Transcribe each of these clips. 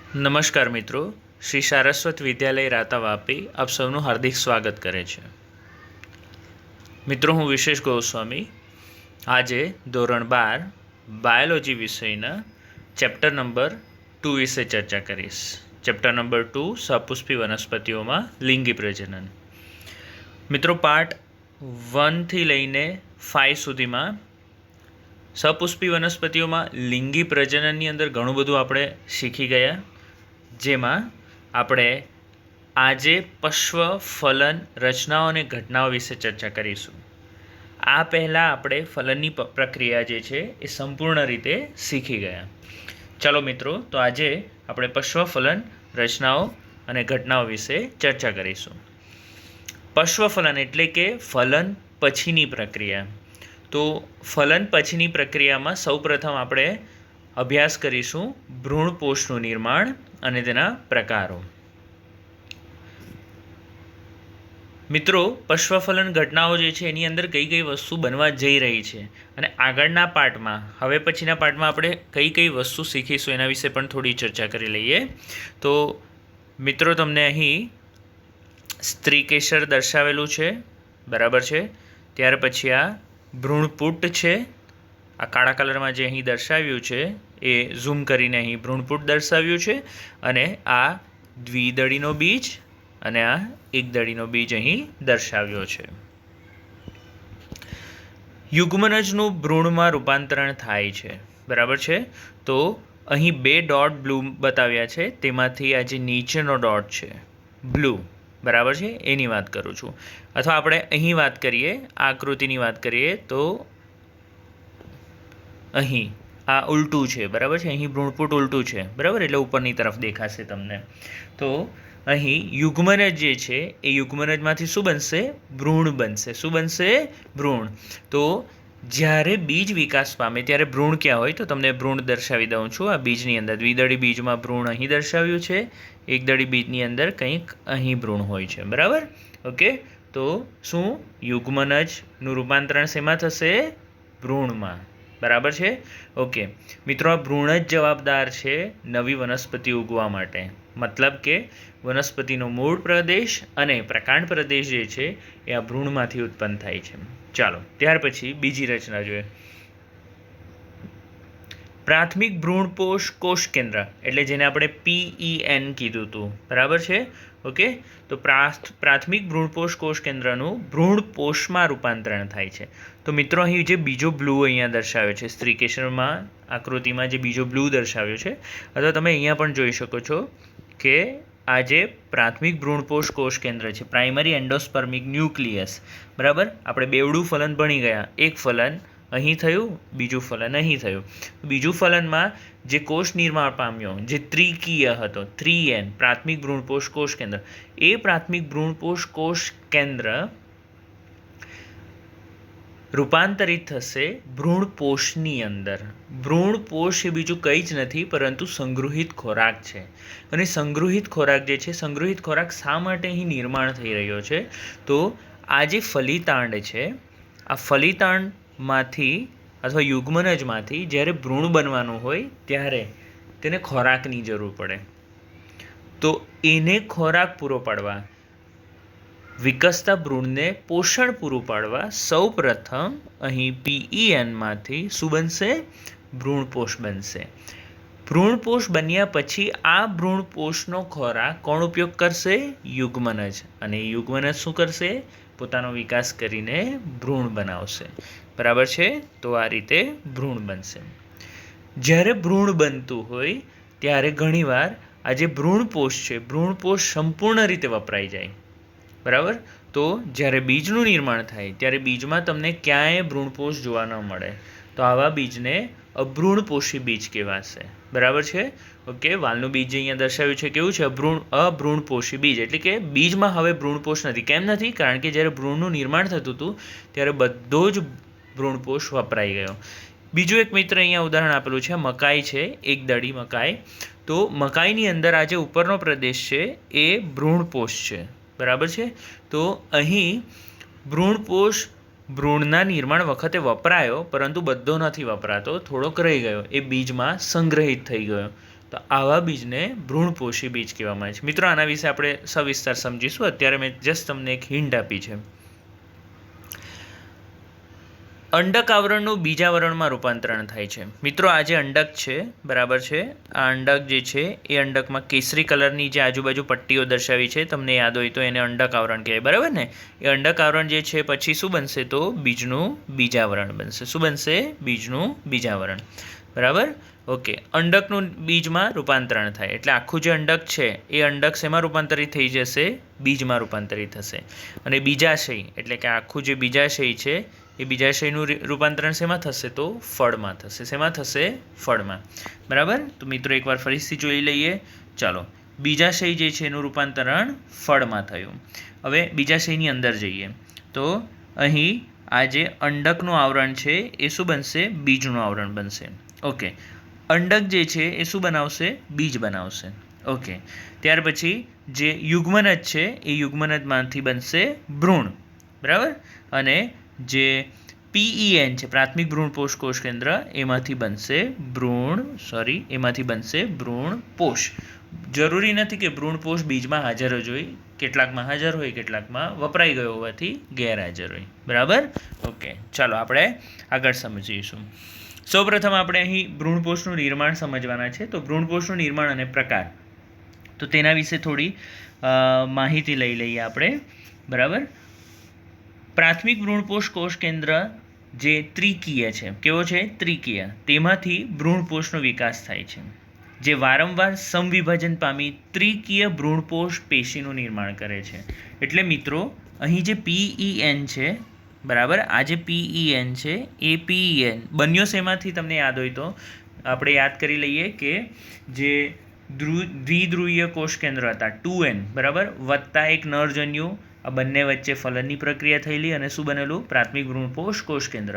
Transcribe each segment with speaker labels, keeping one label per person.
Speaker 1: નમસ્કાર મિત્રો, શ્રી સારસ્વત વિદ્યાલય રાતા વાપી આપ સૌનું હાર્દિક સ્વાગત કરે છે. મિત્રો, હું વિશેષ ગોસ્વામી આજે ધોરણ 12 બાયોલોજી વિષયના ચેપ્ટર નંબર 2 વિશે ચર્ચા કરીશ. ચેપ્ટર નંબર 2 સપુષ્પી વનસ્પતિઓમાં લિંગી પ્રજનન. મિત્રો, પાર્ટ 1 થી લઈને 5 સુધીમાં સપુષ્પી વનસ્પતિઓમાં લિંગી પ્રજનનની અંદર ઘણું બધું આપણે શીખી ગયા, જેમાં આપણે આજે પશ્વ ફલન રચનાઓ અને ઘટનાઓ વિશે ચર્ચા કરીશું. આ પહેલાં આપણે ફલનની પ્રક્રિયા જે છે એ સંપૂર્ણ રીતે શીખી ગયા. ચાલો મિત્રો, તો આજે આપણે પશ્વ ફલન રચનાઓ અને ઘટનાઓ વિશે ચર્ચા કરીશું. પશ્વ ફલન એટલે કે ફલન પછીની પ્રક્રિયા. તો ફલન પછીની પ્રક્રિયામાં સૌપ્રથમ આપણે અભ્યાસ કરીશું ભ્રૂણપોષનું નિર્માણ અને તેના પ્રકારો. મિત્રો, પશ્વફલન ઘટનાઓ જે છે એની અંદર કઈ કઈ વસ્તુ બનવા જઈ રહી છે અને આગળના પાર્ટમાં, હવે પછીના પાર્ટમાં આપણે કઈ કઈ વસ્તુ શીખીશું એના વિશે પણ થોડી ચર્ચા કરી લઈએ. તો મિત્રો, તમને અહીં સ્ત્રીકેસર દર્શાવેલું છે, બરાબર છે. ત્યાર પછી આ ભ્રૂણપુટ છે, આ કાળા કલરમાં જે અહીં દર્શાવ્યું છે એ ઝૂમ કરીને અહીં ભ્રૂણપુટ દર્શાવ્યું છે, અને આ દ્વિદળીનો બીજ અને આ એકદળીનો બીજ અહીં દર્શાવ્યો છે. યુગ્મનજનું ભ્રૂણમાં રૂપાંતરણ થાય છે, બરાબર છે. તો અહીં 2 ડોટ બ્લુ બતાવ્યા છે, તેમાંથી આ જે નીચેનો ડોટ છે બ્લુ, બરાબર છે, એની વાત કરું છું. અથવા આપણે અહીં વાત કરીએ, આ આકૃતિની વાત કરીએ તો અહીં આ ઉલટું છે, બરાબર છે. અહીં ભ્રૂણપુટ ઉલટું છે, બરાબર, એટલે ઉપરની તરફ દેખાશે તમને. તો અહીં યુગ્મનજ જે છે એ યુગ્મનજમાંથી શું બનશે? ભ્રૂણ બનશે. શું બનશે? ભ્રૂણ. તો જ્યારે બીજ વિકાસ પામે ત્યારે ભ્રૂણ ક્યાં હોય? તો તમને ભ્રૂણ દર્શાવી દઉં છું. આ બીજની અંદર દ્વિદળી બીજમાં ભ્રૂણ અહીં દર્શાવ્યું છે, એકદળી બીજની અંદર કંઈક અહીં ભ્રૂણ હોય છે, બરાબર. ઓકે, તો શું યુગ્મનજનું રૂપાંતરણ શેમાં થશે? ભ્રૂણમાં, બરાબર છે. ઓકે મિત્રો, આ ભ્રૂણ જ જવાબદાર છે નવી વનસ્પતિ ઉગવા માટે. મતલબ કે વનસ્પતિનો મૂળ પ્રદેશ અને પ્રકાંડ પ્રદેશ જે છે એ આ ભ્રૂણમાંથી ઉત્પન્ન થાય છે. ચાલો, ત્યાર પછી બીજી રચના જોઈએ. પ્રાથમિક ભ્રૂણપોષ કોષ કેન્દ્ર, એટલે જેને આપણે PEN કીધું હતું, બરાબર છે. ઓકે, તો પ્રાથમિક ભ્રૂણપોષ કોષ કેન્દ્રનું ભ્રૂણપોષમાં રૂપાંતરણ થાય છે. તો મિત્રો, અહીં જે બીજો બ્લુ અહીંયા દર્શાવ્યો છે, સ્ત્રીકેસરમાં આકૃતિમાં જે બીજો બ્લુ દર્શાવ્યો છે, અથવા તમે અહીંયા પણ જોઈ શકો છો કે આ જે પ્રાથમિક ભ્રૂણપોષ કોષ કેન્દ્ર છે, પ્રાઇમરી એન્ડોસ્પર્મિક ન્યુક્લિયસ, બરાબર. આપણે બેવડું ફલન ભણી ગયા. એક ફલન અહીં થયું, બીજું ફલન અહીં થયું. બીજું ફલનમાં જે કોષ નિર્માણ પામ્યો, જે ત્રિકીય હતો, 3N, પ્રાથમિક ભ્રૂણપોષ કોષ કેન્દ્ર, એ પ્રાથમિક ભ્રૂણપોષ કોષ કેન્દ્ર રૂપાંતરિત થશે ભ્રૂણપોષની અંદર. ભ્રૂણપોષ એ બીજું કંઈ જ નથી પરંતુ સંગૃહિત ખોરાક છે. અને સંગૃહિત ખોરાક જે છે, સંગૃહિત ખોરાક શા માટે અહીં નિર્માણ થઈ રહ્યો છે? તો આ જે ફલિતાંડ છે, આ ફલિતાંડમાંથી અથવા યુગ્મનજમાંથી જ્યારે ભ્રૂણ બનવાનું હોય ત્યારે તેને ખોરાકની જરૂર પડે. તો એને ખોરાક પૂરો પાડવા, વિકસતા ભ્રૂણને પોષણ પૂરું પાડવા સૌપ્રથમ અહીં PENમાંથી શું બનશે? ભ્રૂણપોષ બનશે. ભ્રૂણપોષ બન્યા પછી આ ભ્રૂણપોષનો ખોરાક કોણ ઉપયોગ કરશે? યુગ્મનજ. અને યુગ્મનજ શું કરશે? પોતાનો વિકાસ કરીને ભ્રૂણ બનાવશે, બરાબર છે. તો આ રીતે ભ્રૂણ બનશે. જ્યારે ભ્રૂણ બનતું હોય ત્યારે ઘણીવાર આ જે ભ્રૂણપોષ છે, ભ્રૂણપોષ સંપૂર્ણ રીતે વપરાઈ જાય, બરાબર. તો જ્યારે બીજનું નિર્માણ થાય ત્યારે બીજમાં તમને ક્યાંય ભ્રૂણપોષ જોવા ન મળે. તો આવા બીજને અભ્રૂણપોષી બીજ કહેવાશે, બરાબર છે. ઓકે, વાલનું બીજ જે અહીંયા દર્શાવ્યું છે કેવું છે? અભ્રૂણપોષી બીજ. એટલે કે બીજમાં હવે ભ્રૂણપોષ નથી. કેમ નથી? કારણ કે જ્યારે ભ્રૂણનું નિર્માણ થતું હતું ત્યારે બધો જ ભ્રૂણપોષ વપરાઈ ગયો. બીજું એક મિત્ર અહીંયા ઉદાહરણ આપેલું છે, મકાઈ છે, એકદળી મકાઈ. તો મકાઈની અંદર આ જે ઉપરનો પ્રદેશ છે એ ભ્રૂણપોષ છે, બરાબર છે. તો અહીં ભ્રૂણપોષ ભ્રૂણના નિર્માણ વખતે વપરાયો, પરંતુ બધો નથી વપરાતો, થોડોક રહી ગયો, એ બીજમાં સંગ્રહિત થઈ ગયો, તો આવા બીજને ભ્રૂણપોષી બીજ કહેવામાં આવે છે. મિત્રો આના વિશે આપણે સવિસ્તાર સમજીશું. અત્યારે મેં જસ્ટ તમને એક હિન્ટ આપી છે. અંડક આવરણનું બીજાવરણમાં રૂપાંતરણ થાય છે. મિત્રો આ જે અંડક છે, બરાબર છે, આ અંડક જે છે એ અંડકમાં કેસરી કલરની જે આજુબાજુ પટ્ટીઓ દર્શાવી છે, તમને યાદ હોય તો એને અંડક આવરણ કહેવાય, બરાબર ને? એ અંડક આવરણ જે છે પછી શું બનશે? તો બીજનું બીજાવરણ બનશે. શું બનશે? બીજનું બીજાવરણ, બરાબર? ઓકે. અંડકનું બીજમાં રૂપાંતરણ થાય એટલે આખું જે અંડક છે એ અંડક શેમાં રૂપાંતરિત થઈ જશે? બીજમાં રૂપાંતરિત થશે. અને બીજાશય એટલે કે આખું જે બીજાશય છે એ બીજાશયનું રૂપાંતરણ શેમાં થશે? તો ફળમાં થશે. શેમાં થશે? ફળમાં, બરાબર? તો મિત્રો એકવાર ફરીથી જોઈ લઈએ. ચાલો, બીજાશય જે છે એનું રૂપાંતરણ ફળમાં થયું. હવે બીજાશયની અંદર જઈએ તો અહીં આ જે અંડકનું આવરણ છે એ શું બનશે? બીજનું આવરણ બનશે. ઓકે. અંડક જે છે એ શું બનાવશે? બીજ બનાવશે. ઓકે. ત્યાર પછી જે યુગ્મનજ છે એ યુગ્મનજમાંથી બનશે ભ્રૂણ, બરાબર? અને જે PEN છે, પ્રાથમિક ભ્રૂણપોષ કોષ કેન્દ્ર, એમાંથી બનશે ભ્રૂણપોષ. જરૂરી નથી કે ભ્રૂણપોષ બીજમાં હાજર જ હોય, કેટલાકમાં હાજર હોય, કેટલાકમાં વપરાઈ ગયો હોવાથી ગેરહાજર હોય, બરાબર? ઓકે. ચાલો આપણે આગળ સમજીશું. સૌપ્રથમ આપણે અહીં ભ્રૂણપોષનું નિર્માણ સમજવાના છે. તો ભ્રૂણપોષનું નિર્માણ અને પ્રકાર, તો તેના વિશે થોડી માહિતી લઈ લઈએ આપણે, બરાબર? પ્રાથમિક ભ્રૂણપોષ કોષ કેન્દ્ર જે ત્રિકીય છે, કેવો છે? ત્રિકીય. તેમાંથી ભ્રૂણપોષનો વિકાસ થાય છે, જે વારંવાર સમવિભાજન પામી ત્રિકીય ભ્રૂણપોષ પેશીનું નિર્માણ કરે છે. એટલે મિત્રો અહીં જે PEN છે, બરાબર, આ જે PEN છે એ PEN બન્યો શેમાંથી? તમને યાદ હોય તો આપણે યાદ કરી લઈએ કે જે દ્વિધ્રુવીય કોષ કેન્દ્ર હતા 2N, બરાબર, વત્તા એક નરજન્યુ, આ બંને વચ્ચે ફલનની પ્રક્રિયા થયેલી અને શું બનેલું? પ્રાથમિક ભ્રૂણપોષ કોષ કેન્દ્ર.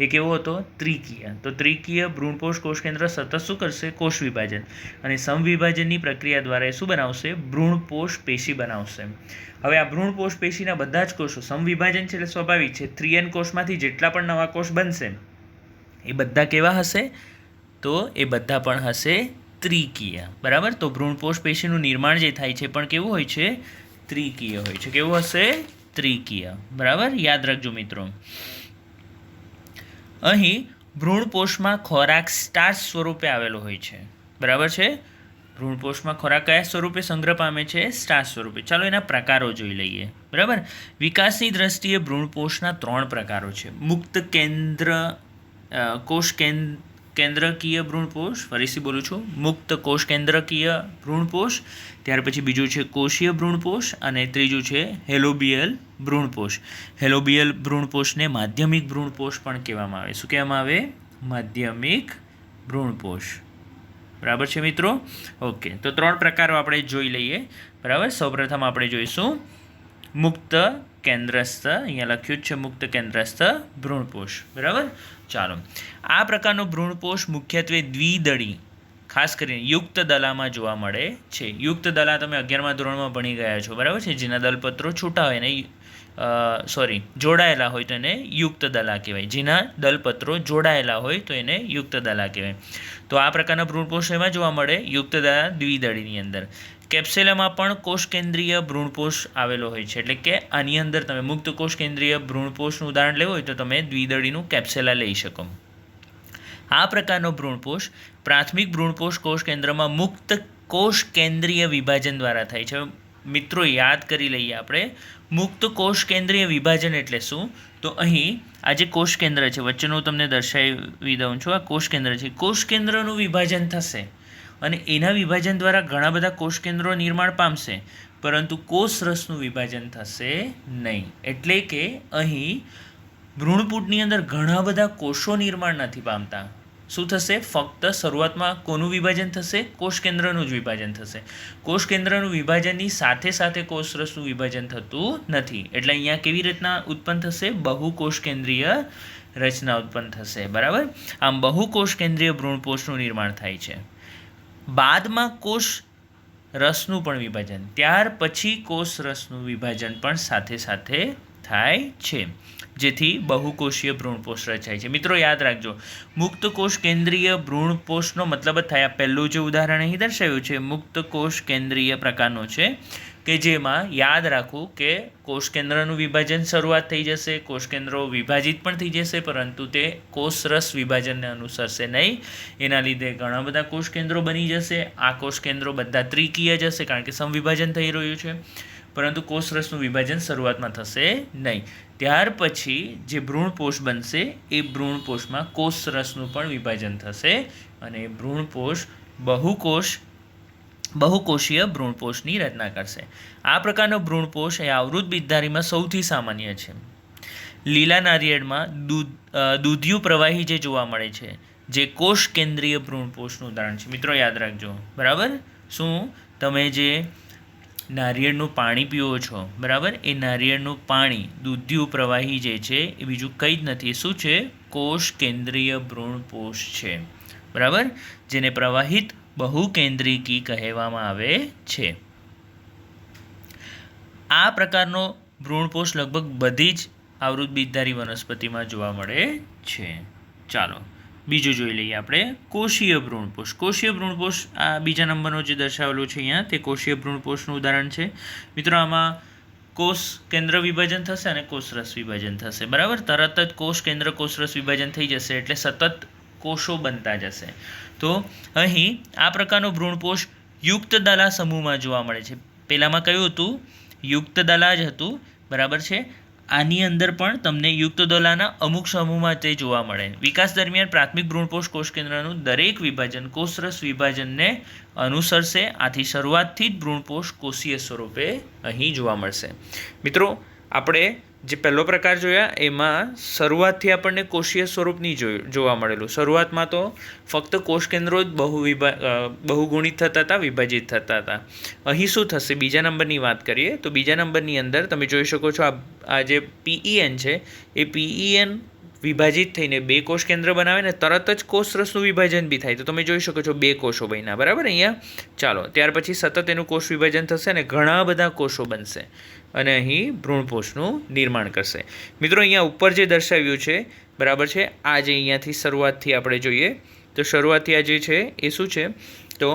Speaker 1: એ કેવો હતો? ત્રિકીય. તો ત્રિકીય ભ્રૂણપોષ કોષ કેન્દ્ર સતત શું કરશે? કોષ વિભાજન. અને સમવિભાજનની પ્રક્રિયા દ્વારા એ શું બનાવશે? ભ્રૂણપોષ પેશી બનાવશે. હવે આ ભ્રૂણપોષ પેશીના બધા જ કોષો, સમવિભાજન છે એટલે સ્વાભાવિક છે, 3N કોષમાંથી જેટલા પણ નવા કોષ બનશે એ બધા કેવા હશે? તો એ બધા પણ હશે ત્રિકીય, બરાબર? તો ભ્રૂણપોષ પેશીનું નિર્માણ જે થાય છે પણ કેવું હોય છે? ત્રિકીય હોય છે. કેવું હશે? ત્રિકીય, બરાબર? યાદ રાખજો મિત્રો. અહીં ભ્રૂણપોષમાં ખોરાક સ્ટાર્ચ સ્વરૂપે આવેલો હોય છે, બરાબર છે? ભ્રૂણપોષમાં ખોરાક કયા સ્વરૂપે સંગ્રહ પામે છે? સ્ટાર્ચ સ્વરૂપે. ચાલો એના પ્રકારો જોઈ લઈએ, બરાબર? વિકાસની દ્રષ્ટિએ ભ્રૂણપોષના 3 પ્રકારો છે. મુક્ત કેન્દ્રકીય ભ્રૂણપોષ, ફરીથી બોલું છું, મુક્ત કોષ કેન્દ્રકીય ભ્રૂણપોષ. ત્યાર પછી બીજું છે કોષીય ભ્રૂણપોષ અને ત્રીજું છે હેલોબિયલ ભ્રૂણપોષ. હેલોબિયલ ભ્રૂણપોષને માધ્યમિક ભ્રૂણપોષ પણ કહેવામાં આવે. શું કહેવામાં આવે? માધ્યમિક ભ્રૂણપોષ, બરાબર છે મિત્રો? ઓકે. તો 3 પ્રકારો આપણે જોઈ લઈએ, બરાબર? સૌપ્રથમ આપણે જોઈશું મુક્ત કેન્દ્રસ્થ, અહીંયા લખ્યું જ છે મુક્ત કેન્દ્રસ્થ ભ્રૂણપોષ, બરાબર? ચાલો, આ પ્રકારનો ભ્રૂણપોષ મુખ્યત્વે દ્વિદળી, ખાસ કરીને યુક્ત દલામાં જોવા મળે છે. યુક્ત દલા તમે 11મા ધોરણમાં ભણી ગયા છો, બરાબર છે? જેના દલપત્રો છૂટા હોય ને જોડાયેલા હોય તો એને યુક્ત દલા કહેવાય. જેના દલપત્રો જોડાયેલા હોય તો એને યુક્ત દલા કહેવાય. તો આ પ્રકારના ભ્રૂણપોષ એમાં જોવા મળે? યુક્ત દલા દ્વિદળીની અંદર. કેપ્સેલામાં પણ કોષ કેન્દ્રીય ભ્રૂણપોષ આવેલો હોય છે. એટલે કે આની અંદર તમે મુક્ત કોષ કેન્દ્રીય ભ્રૂણપોષનું ઉદાહરણ લેવું હોય તો તમે દ્વિદળીનું કેપ્સેલા લઈ શકો. આ પ્રકારનો ભ્રૂણપોષ પ્રાથમિક ભ્રૂણપોષ કોષ કેન્દ્રમાં મુક્ત કોષ કેન્દ્રીય વિભાજન દ્વારા થાય છે. મિત્રો યાદ કરી લઈએ આપણે, મુક્ત કોષ કેન્દ્રીય વિભાજન એટલે શું? તો અહીં આ જે કોષ કેન્દ્ર છે, વચ્ચેનું તમને દર્શાવી દઉં છું, આ કોષ કેન્દ્ર છે. કોષ કેન્દ્રનું વિભાજન થશે અને એના વિભાજન દ્વારા ઘણા બધા કોષ કેન્દ્રો નિર્માણ પામશે, પરંતુ કોષ રસનું વિભાજન થશે નહીં. એટલે કે અહીં ભ્રૂણપૂટની અંદર ઘણા બધા કોષો નિર્માણ નથી પામતા. શું થશે? ફક્ત શરૂઆતમાં કોનું વિભાજન થશે? કોષ કેન્દ્રનું જ વિભાજન થશે. કોષ કેન્દ્રનું વિભાજનની સાથે સાથે કોષ રસનું વિભાજન થતું નથી. એટલે અહીંયા કેવી રીતના ઉત્પન્ન થશે? બહુકોષ કેન્દ્રીય રચના ઉત્પન્ન થશે, બરાબર? આમ બહુકોષ કેન્દ્રીય ભ્રૂણપોષનું નિર્માણ થાય છે. બાદમાં કોષ રસનું પણ વિભાજન, ત્યાર પછી કોષ રસનું વિભાજન પણ સાથે સાથે થાય છે, જેથી બહુકોષીય ભ્રૂણપોષ રચાય છે. મિત્રો યાદ રાખજો, મુક્ત કોષ કેન્દ્રીય ભ્રૂણપોષનો મતલબ જ થાય, આ પહેલું જે ઉદાહરણ અહીં દર્શાવ્યું છે મુક્ત કોષ કેન્દ્રીય પ્રકારનો છે, કે જેમાં યાદ રાખવું કે કોષ કેન્દ્રનું વિભાજન શરૂઆત થઈ જશે, કોષ કેન્દ્રો વિભાજિત પણ થઈ જશે, પરંતુ તે કોષરસ વિભાજનને અનુસરશે નહીં. એના લીધે ઘણા બધા કોષ કેન્દ્રો બની જશે. આ કોષ કેન્દ્રો બધા ત્રિકીય જ હશે, કારણ કે સમવિભાજન થઈ રહ્યું છે, પરંતુ કોષરસનું વિભાજન શરૂઆતમાં થશે નહીં. ત્યાર પછી જે ભ્રૂણપોષ બનશે એ ભ્રૂણપોષમાં કોષરસનું પણ વિભાજન થશે, અને ભ્રૂણપોષ બહુકોષીય ભ્રૂણપોષની રચના કરશે. આ પ્રકારનો ભ્રૂણપોષ એ આવૃત બીજધારીમાં સૌથી સામાન્ય છે. લીલા નારિયેળમાં દૂધિયું પ્રવાહી જે જોવા મળે છે, જે કોષ કેન્દ્રીય ભ્રૂણપોષનું ઉદાહરણ છે. મિત્રો યાદ રાખજો, બરાબર. શું તમે જે નારિયેળનું પાણી પીવો છો, બરાબર, એ નારિયેળનું પાણી દૂધિયું પ્રવાહી જે છે એ બીજું કંઈ જ નથી. શું છે? કોષ કેન્દ્રીય ભ્રૂણપોષ છે, બરાબર, જેને પ્રવાહિત બહુકેન્દ્રિકી કહેવામાં આવે છે. આ પ્રકારનો ભ્રૂણપોષ લગભગ બધી જ આવૃત બીજધારી વનસ્પતિમાં જોવા મળે છે. ચાલો બીજું જોઈ લઈએ આપણે, કોષીય ભ્રૂણપોષ. કોષીય ભ્રૂણપોષ આ બીજા નંબરનો જે દર્શાવેલો છે અહીંયા, તે કોષીય ભ્રૂણપોષનું ઉદાહરણ છે. મિત્રો આમાં કોષ કેન્દ્ર વિભાજન થશે અને કોષરસ વિભાજન થશે, બરાબર. તરત જ કોષ કેન્દ્ર કોષરસ વિભાજન થઈ જશે, એટલે સતત કોષો બનતા જશે. તો અહીં આ પ્રકારનો ભ્રૂણપોષ યુક્તદલા સમૂહમાં જોવા મળે છે. પહેલામાં કયું હતું? યુક્તદલા જ હતું, બરાબર છે. આની અંદર પણ તમને યુક્તદલાના અમુક સમૂહમાં તે જોવા મળે. વિકાસ દરમિયાન પ્રાથમિક ભ્રૂણપોષ કોષ કેન્દ્રનું દરેક વિભાજન કોષરસ વિભાજનને અનુસરશે. આથી શરૂઆતથી જ ભ્રૂણપોષ કોષીય સ્વરૂપે અહીં જોવા મળશે. મિત્રો આપણે જે પહેલો પ્રકાર જોયા એમાં શરૂઆતથી આપણને કોષીય સ્વરૂપની જોવા મળેલું. શરૂઆતમાં તો ફક્ત કોષ કેન્દ્રો જ બહુગુણિત થતા હતા, વિભાજિત થતા હતા. અહીં શું થશે? બીજા નંબરની વાત કરીએ તો બીજા નંબરની અંદર તમે જોઈ શકો છો આ જે PEN છે એ PEN વિભાજિત થઈને બે કોષ કેન્દ્ર બનાવે ને તરત જ કોષરસનું વિભાજન બી થાય. તો તમે જોઈ શકો છો બે કોષો બન્યા, બરાબર અહીંયા. ચાલો ત્યાર પછી સતત એનું કોષ વિભાજન થશે અને ઘણા બધા કોષો બનશે અને અહીં ભ્રૂણપોષનું નિર્માણ કરશે. મિત્રો અહીંયા ઉપર જે દર્શાવ્યું છે, બરાબર છે, આ જે અહીંયાથી શરૂઆતથી આપણે જોઈએ તો શરૂઆતથી આ જે છે એ શું છે? તો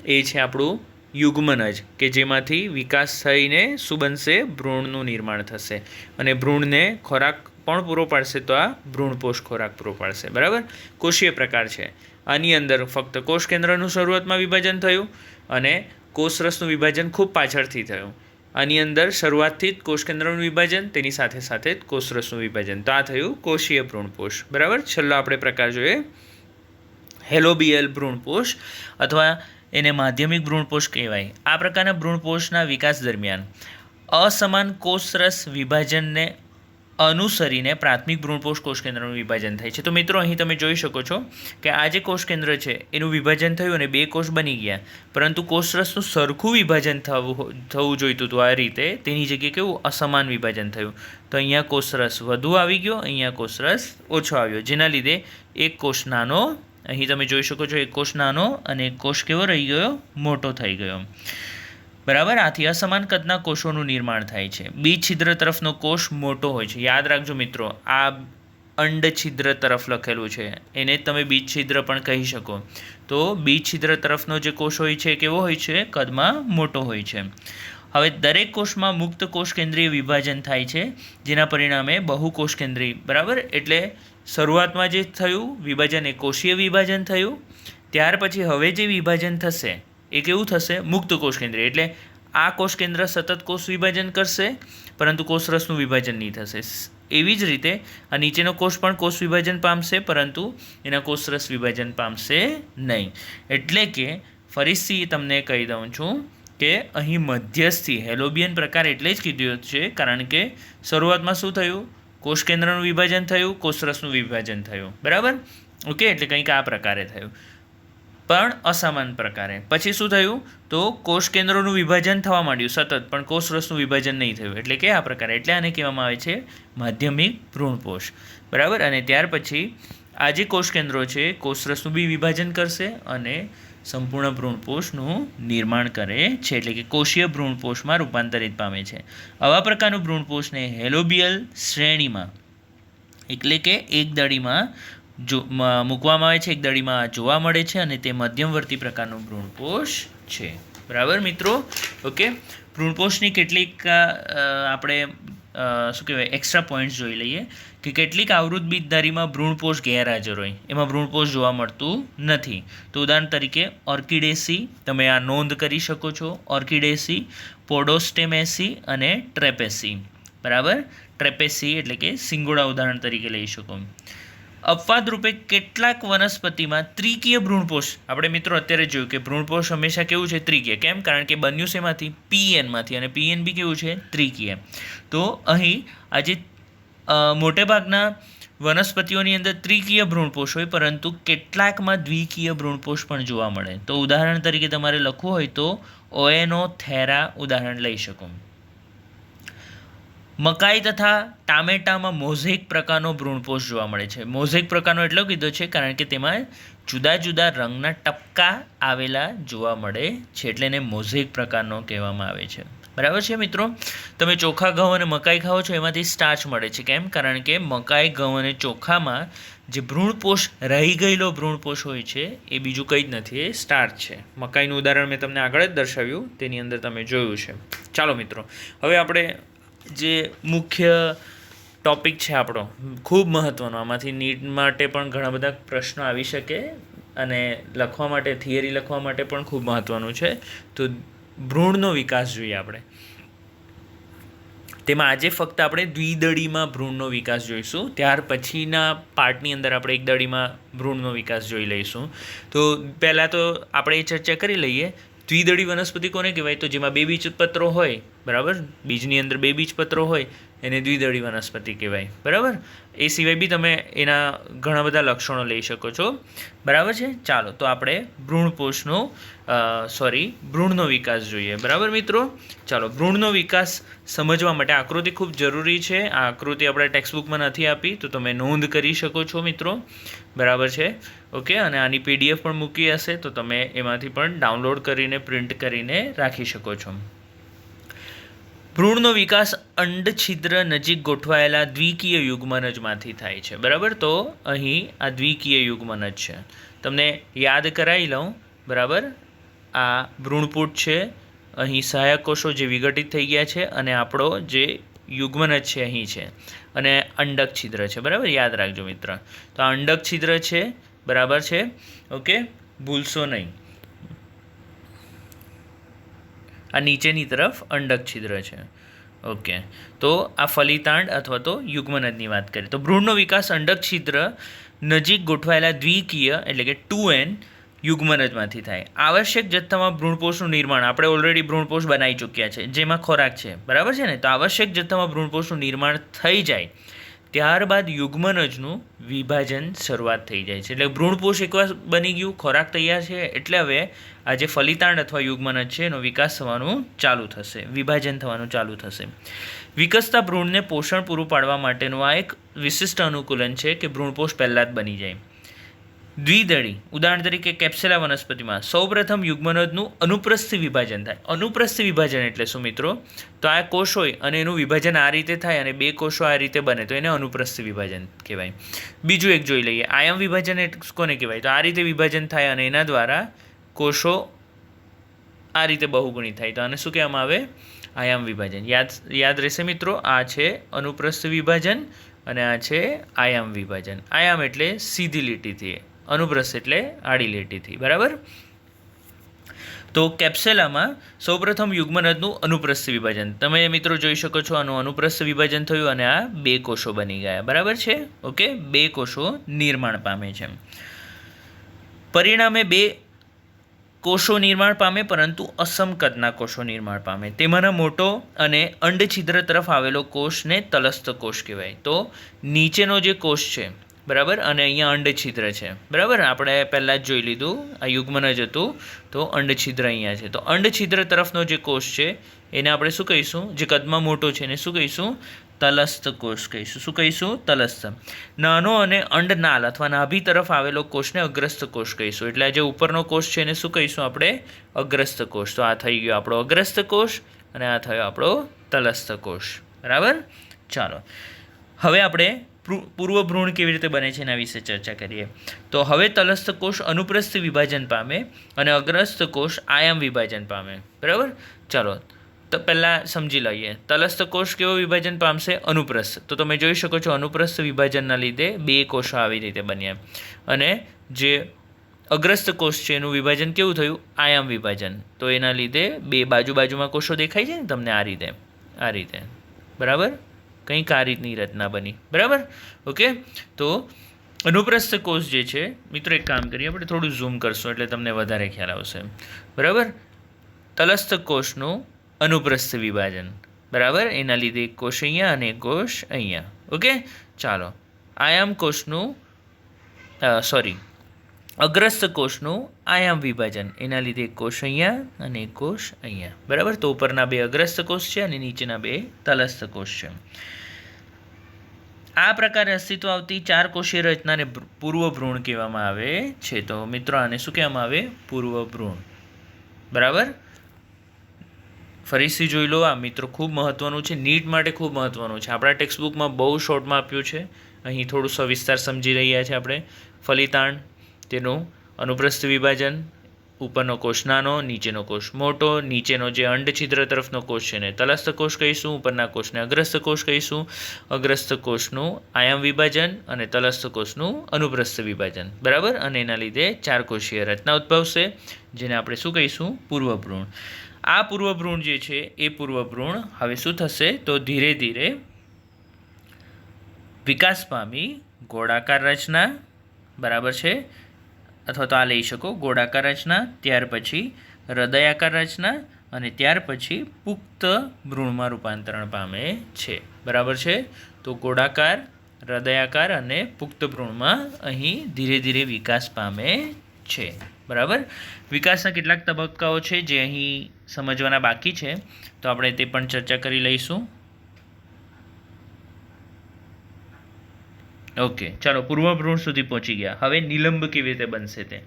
Speaker 1: એ છે આપણું યુગ્મનજ, કે જેમાંથી વિકાસ થઈને શું બનશે? ભ્રૂણનું નિર્માણ થશે અને ભ્રૂણને ખોરાક પણ પૂરો પાડશે, તો આ ભ્રૂણપોષ ખોરાક પૂરો પાડશે, બરાબર. કોષીય પ્રકાર છે. આની અંદર ફક્ત કોષ કેન્દ્રનું શરૂઆતમાં વિભાજન થયું અને કોષરસનું વિભાજન ખૂબ પાછળથી થયું. આની અંદર શરૂઆતથી જ કોષ કેન્દ્રનું વિભાજન, તેની સાથે સાથે જ કોષરસનું વિભાજન. તો આ થયું કોષીય ભ્રૂણપોષ, બરાબર. છેલ્લો આપણે પ્રકાર જોઈએ, હેલોબિયલ ભ્રૂણપોષ અથવા એને માધ્યમિક ભ્રૂણપોષ કહેવાય. આ પ્રકારના ભ્રૂણપોષના વિકાસ દરમિયાન અસમાન કોષરસ વિભાજનને અનુસરીને પ્રાથમિક ભ્રૂણપોષ કોષ કેન્દ્રનું વિભાજન થાય છે. તો મિત્રો અહીં તમે જોઈ શકો છો કે આ જે કોષ કેન્દ્ર છે એનું વિભાજન થયું અને બે કોષ બની ગયા, પરંતુ કોષરસનું સરખું વિભાજન થવું જોઈતું હતું. આ રીતે તેની જગ્યાએ કેવું અસમાન વિભાજન થયું. તો અહીંયા કોષરસ વધુ આવી ગયો, અહીંયા કોષરસ ઓછો આવ્યો, જેના લીધે એક કોષ નાનો, અહીં તમે જોઈ શકો છો એક કોષ નાનો અને એક કોષ કેવો રહી ગયો? મોટો થઈ ગયો, બરાબર. આથી અસમાન કદના કોષોનું નિર્માણ થાય છે. બીજ છિદ્ર તરફનો કોષ મોટો હોય છે. યાદ રાખજો મિત્રો, આ અંડ છિદ્ર તરફ લખેલું છે, એને તમે બીજ છિદ્ર પણ કહી શકો. તો બીજ છિદ્ર તરફનો જે કોષ હોય છે કેવો હોય છે? કદમાં મોટો હોય છે. હવે દરેક કોષમાં મુક્ત કોષ કેન્દ્રીય વિભાજન થાય છે, જેના પરિણામે બહુકોષ કેન્દ્રીય, બરાબર. એટલે શરૂઆતમાં જે થયું વિભાજન એ કોષીય વિભાજન થયું. ત્યાર પછી હવે જે વિભાજન થશે એ કેવું થશે? મુક્ત કોષ કેન્દ્રીય. એટલે આ કોષ કેન્દ્ર સતત કોષ વિભાજન કરશે, પરંતુ કોષરસનું વિભાજન નહીં થશે. એવી જ રીતે આ નીચેનો કોષ પણ કોષ વિભાજન પામશે, પરંતુ એના કોષરસ વિભાજન પામશે નહીં. એટલે કે ફરીથી તમને કહી દઉં છું કે અહીં મધ્યસ્થી હેલોબિયન પ્રકાર એટલે જ કીધું છે, કારણ કે શરૂઆતમાં શું થયું? કોષ કેન્દ્રનું વિભાજન થયું, કોષરસનું વિભાજન થયું, બરાબર. ઓકે, એટલે કંઈક આ પ્રકારે થયું, પણ અસમાન પ્રકારે. પછી શું થયું? તો કોષ કેન્દ્રોનું વિભાજન થવા માંડ્યું સતત, પણ કોષરસનું વિભાજન નહીં થયું, એટલે કે આ પ્રકારે. એટલે આને કહેવામાં આવે છે માધ્યમિક ભ્રૂણપોષ, બરાબર. અને ત્યાર પછી આ જે કોષ કેન્દ્રો છે કોષરસનું બી વિભાજન કરશે અને સંપૂર્ણ ભ્રૂણપોષનું નિર્માણ કરે છે, એટલે કે કોષીય ભ્રૂણપોષમાં રૂપાંતરિત પામે છે. આવા પ્રકારનું ભ્રૂણપોષને હેલોબિયલ શ્રેણીમાં એટલે કે એકદળીમાં મૂકવામાં આવે છે, એકદળીમાં જોવા મળે છે અને તે મધ્યમવર્તી પ્રકારનું ભ્રૂણપોષ છે. બરાબર મિત્રો? ઓકે, ભ્રૂણપોષની કેટલીક આપણે શું કહેવાય એક્સ્ટ્રા પોઈન્ટ્સ જોઈ લઈએ કે કેટલીક આવૃત બીજધારીમાં ભ્રૂણપોષ ગેરહાજર હોય, એમાં ભ્રૂણપોષ જોવા મળતું નથી. તો ઉદાહરણ તરીકે ઓર્કિડેસી, તમે આ નોંધ કરી શકો છો. ઓર્કિડેસી, પોડોસ્ટેમેસી અને ટ્રેપેસી. બરાબર? ટ્રેપેસી એટલે કે સિંગોડા ઉદાહરણ તરીકે લઈ શકો. અપવાદ રૂપે કેટલાક વનસ્પતિમાં ત્રિકીય ભ્રૂણપોષ, આપણે મિત્રો અત્યારે જોયું કે ભ્રૂણપોષ હંમેશા કેવું છે? ત્રિકીય. કેમ? કારણ કે બન્યું શેમાંથી? પીએનમાંથી, અને પીએન બી કેવું છે? ત્રિકીય. તો અહીં આજે મોટેભાગના વનસ્પતિઓની અંદર ત્રિકીય ભ્રૂણપોષ હોય, પરંતુ કેટલાકમાં દ્વિકીય ભ્રૂણપોષ પણ જોવા મળે. તો ઉદાહરણ તરીકે તમારે લખવું હોય તો ઓએનોથેરા ઉદાહરણ લઈ શકો. મકાઈ તથા ટામેટામાં મોઝેક પ્રકારનો ભ્રૂણપોષ જોવા મળે છે. મોઝેક પ્રકારનો એટલો કીધો છે કારણ કે તેમાં જુદા જુદા રંગના ટપકા આવેલા જોવા મળે છે, એટલે એને મોઝેક પ્રકારનો કહેવામાં આવે છે. બરાબર છે મિત્રો? તમે ચોખા, ઘઉં અને મકાઈ ખાઓ છો, એમાંથી સ્ટાર્ચ મળે છે. કેમ? કારણ કે મકાઈ, ઘઉં અને ચોખામાં જે ભ્રૂણપોષ રહી ગયેલો ભ્રૂણપોષ હોય છે એ બીજું કંઈ જ નથી, એ સ્ટાર્ચ છે. મકાઈનું ઉદાહરણ મેં તમને આગળ જ દર્શાવ્યું, તેની અંદર તમે જોયું છે. ચાલો મિત્રો, હવે આપણે જે મુખ્ય ટૉપિક છે આપણો, ખૂબ મહત્ત્વનો, આમાંથી નીટ માટે પણ ઘણા બધા પ્રશ્નો આવી શકે અને લખવા માટે, થિયરી લખવા માટે પણ ખૂબ મહત્ત્વનું છે. તો ભ્રૂણનો વિકાસ જોઈએ આપણે. તેમાં આજે ફક્ત આપણે દ્વિદળીમાં ભ્રૂણનો વિકાસ જોઈશું. ત્યાર પછીના પાર્ટની અંદર આપણે એકદળીમાં ભ્રૂણનો વિકાસ જોઈ લઈશું. તો પહેલાં તો આપણે એ ચર્ચા કરી લઈએ, દ્વિદળી વનસ્પતિ કોને કહેવાય? તો જેમાં બે બીજપત્રો હોય, બરાબર, બીજની અંદર બે બીજપત્રો હોય એને દ્વિદળી વનસ્પતિ કહેવાય. બરાબર? એ સિવાય બી તમે એના ઘણા બધા લક્ષણો લઈ શકો છો. બરાબર છે? ચાલો, તો આપણે ભ્રૂણનો વિકાસ જોઈએ. બરાબર મિત્રો? ચાલો, ભ્રૂણનો વિકાસ સમજવા માટે આકૃતિ ખૂબ જરૂરી છે. આ આકૃતિ આપણે ટેક્સ્ટબુકમાં નથી આપી, તો તમે નોંધ કરી શકો છો મિત્રો. બરાબર છે? ઓકે, અને આની PDF પણ મૂકી હશે, તો તમે એમાંથી પણ ડાઉનલોડ કરીને પ્રિન્ટ કરીને રાખી શકો છો. ભ્રૂણનો વિકાસ અંડછિદ્ર નજીક ગોઠવાયેલા દ્વિકીય યુગ્મનજમાંથી થાય છે. બરાબર? તો અહીં આ દ્વિકીય યુગ્મનજ છે. તમને યાદ કરાવી લઉં. બરાબર? આ ભ્રૂણપૂટ છે, અહીં સહાયક કોષો જે વિઘટિત થઈ ગયા છે, અને આપણો જે યુગ્મનજ છે અહીં છે, અને અંડક છિદ્ર છે. બરાબર? યાદ રાખજો મિત્ર. તો આ અંડક છિદ્ર છે. બરાબર છે? ઓકે, ભૂલશો નહીં. આ નીચેની તરફ અંડક છિદ્ર છે. ઓકે, તો આ ફલિતાંડ અથવા તો યુગ્મનજની વાત કરીએ તો ભ્રૂણનો વિકાસ અંડક છિદ્ર નજીક ગોઠવાયેલા દ્વિકીય એટલે કે 2N યુગ્મનજમાંથી થાય. આવશ્યક જથ્થામાં ભ્રૂણપોષનું નિર્માણ, આપણે ઓલરેડી ભ્રૂણપોષ બનાવી ચૂક્યા છે, જેમાં ખોરાક છે. બરાબર છે ને? તો આવશ્યક જથ્થામાં ભ્રૂણપોષનું નિર્માણ થઈ જાય ત્યારબાદ યુગ્મનજનું વિભાજન શરૂઆત થઈ જાય છે. એટલે ભ્રૂણપોષ એકવાર બની ગયું, ખોરાક તૈયાર છે, એટલે હવે આ જે ફલિતાંડ અથવા યુગ્મનજ છે એનો વિકાસ થવાનું ચાલુ થશે, વિભાજન થવાનું ચાલુ થશે. વિકસતા ભ્રૂણને પોષણ પૂરું પાડવા માટેનું આ એક વિશિષ્ટ અનુકૂલન છે કે ભ્રૂણપોષ પહેલાં જ બની જાય. દ્વિદળી, ઉદાહરણ તરીકે કેપ્સેલા વનસ્પતિમાં સૌપ્રથમ યુગ્મનજનું અનુપ્રસ્થી વિભાજન થાય. અનુપ્રસ્થી વિભાજન એટલે શું મિત્રો? તો આ કોષ હોય અને એનું વિભાજન આ રીતે થાય અને બે કોષો આ રીતે બને, તો એને અનુપ્રસ્થી વિભાજન કહેવાય. બીજું એક જોઈ લઈએ, આયમ વિભાજન કોને કહેવાય? તો આ રીતે વિભાજન થાય અને એના દ્વારા કોષો આ રીતે બહુગુણી થાય, તો આને શું કહેવામાં આવે? આયામ વિભાજન. યાદ રહેશે મિત્રો? આ છે અનુપ્રસ્થ વિભાજન અને આ છે આયામ વિભાજન. આયામ એટલે સીધી લીટીથી, અનુપ્રસ્થ એટલે આડી લીટીથી. બરાબર? તો કેપ્સેલામાં સૌપ્રથમ યુગ્મનજનું અનુપ્રસ્થ વિભાજન, તમે મિત્રો જોઈ શકો છો, આનું અનુપ્રસ્થ વિભાજન થયું અને આ બે કોષો બની ગયા. બરાબર છે? ઓકે, બે કોષો નિર્માણ પામે છે. પરિણામે બે કોષો નિર્માણ પામે, પરંતુ અસમ કદના કોષો નિર્માણ પામે. તેમાંનો મોટો અને અંડછિદ્ર તરફ આવેલો કોષને તલસ્થ કોષ કહેવાય. તો નીચેનો જે કોષ છે, બરાબર, અને અહીંયા અંડછિદ્ર છે. બરાબર? આપણે પહેલાં જ જોઈ લીધું, આ યુગ્મનજ હતું, તો અંડછિદ્ર અહીંયા છે. તો અંડછિદ્ર તરફનો જે કોષ છે એને આપણે શું કહીશું? જે કદમાં મોટો છે એને શું કહીશું? તલસ્થ કોષ કહીશું. શું કહીશું? તલસ્થ. નાનો અને અંડનાલ અથવા નાભી તરફ આવેલો કોષને અગ્રસ્થ કોષ કહીશું. એટલે જે ઉપરનો કોષ છે એને શું કહીશું આપણે? અગ્રસ્થ કોષ. તો આ થઈ ગયો આપણો અગ્રસ્થ કોષ અને આ થયો આપણો તલસ્થ કોષ. બરાબર. ચાલો હવે આપણે પૂર્વ ભ્રૂણ કેવી રીતે બને છે એના વિશે ચર્ચા કરીએ. તો હવે તલસ્થ કોષ અનુપ્રસ્થ વિભાજન પામે અને અગ્રસ્થ કોષ આયામ વિભાજન પામે. બરાબર. ચાલો તો પહેલાં સમજી લઈએ તલસ્થ કોષ કેવો વિભાજન પામશે? અનુપ્રસ્થ. તો તમે જોઈ શકો છો અનુપ્રસ્થ વિભાજનના લીધે બે કોષો આવી રીતે બન્યા અને જે અગ્રસ્થ કોષ છે એનું વિભાજન કેવું થયું? આયામ વિભાજન. તો એના લીધે બે બાજુમાં કોષો દેખાય છે ને તમને આ રીતે. બરાબર. કંઈક આ રીતની રચના બની. બરાબર. ઓકે. તો અનુપ્રસ્થ કોષ જે છે મિત્રો, એક કામ કરીએ આપણે થોડું ઝૂમ કરશું એટલે તમને વધારે ખ્યાલ આવશે. બરાબર. તલસ્થ કોષનું અનુપ્રસ્થ વિભાજન. બરાબર. એના લીધે એક કોષ અહીંયા અને એક કોષ અહીંયા. ઓકે. ચાલો આયામ કોષનું અગ્રસ્થ કોષનું આયામ વિભાજન. એના લીધે એક કોષ અહીંયા અને એક કોષ અહીંયા. બરાબર. તો ઉપરના બે અગ્રસ્થ કોષ છે અને નીચેના બે તલસ્થ કોષ છે. આ પ્રકારે અસ્તિત્વ આવતી 4 કોષીય રચનાને પૂર્વ ભ્રૂણ કહેવામાં આવે છે. તો મિત્રો આને શું કહેવામાં આવે? પૂર્વ ભ્રૂણ. બરાબર. ફરીથી જોઈ લો. આ મિત્રો ખૂબ મહત્વનું છે, નીટ માટે ખૂબ મહત્વનું છે. આપણા ટેક્સ્ટબુકમાં બહુ શોર્ટમાં આપ્યું છે. અહીં થોડું સવિસ્તાર સમજી રહ્યા છે આપણે. ફલિતાંડ, તેનું અનુપ્રસ્થ વિભાજન, ઉપરનો કોષ નાનો, નીચેનો કોષ મોટો, નીચેનો જે અંડછિદ્ર તરફનો કોષ છે ને તલસ્થ કોષ કહીશું, ઉપરના કોષને અગ્રસ્થ કોષ કહીશું, અગ્રસ્થ કોષનું આયામ વિભાજન અને તલસ્થ કોષનું અનુપ્રસ્થ વિભાજન. બરાબર. અને એના લીધે 4 કોષીય રચના ઉદ્ભવશે જેને આપણે શું કહીશું? પૂર્વ ભ્રૂણ. આ પૂર્વ ભ્રૂણ જે છે એ પૂર્વ ભ્રૂણ હવે શું થશે? તો ધીરે ધીરે વિકાસ પામી ગોળાકાર રચના. બરાબર છે. અથવા તો આ લઈ શકો ગોળાકાર રચના, ત્યાર પછી હૃદયાકાર રચના અને ત્યાર પછી પુખ્ત ભ્રૂણમાં રૂપાંતરણ પામે છે. બરાબર છે. તો ગોળાકાર, હૃદયાકાર અને પુખ્ત ભ્રૂણમાં અહીં ધીરે ધીરે વિકાસ પામે છે. બરાબર. વિકાસના કેટલાક તબક્કાઓ છે જે અહીં સમજવાના બાકી છે, તો આપણે તે પણ ચર્ચા કરી લઈશું. ઓકે. ચાલો પૂર્વ ભ્રૂણ સુધી પહોંચી ગયા. હવે નિલંબ કેવી રીતે બનશે તે.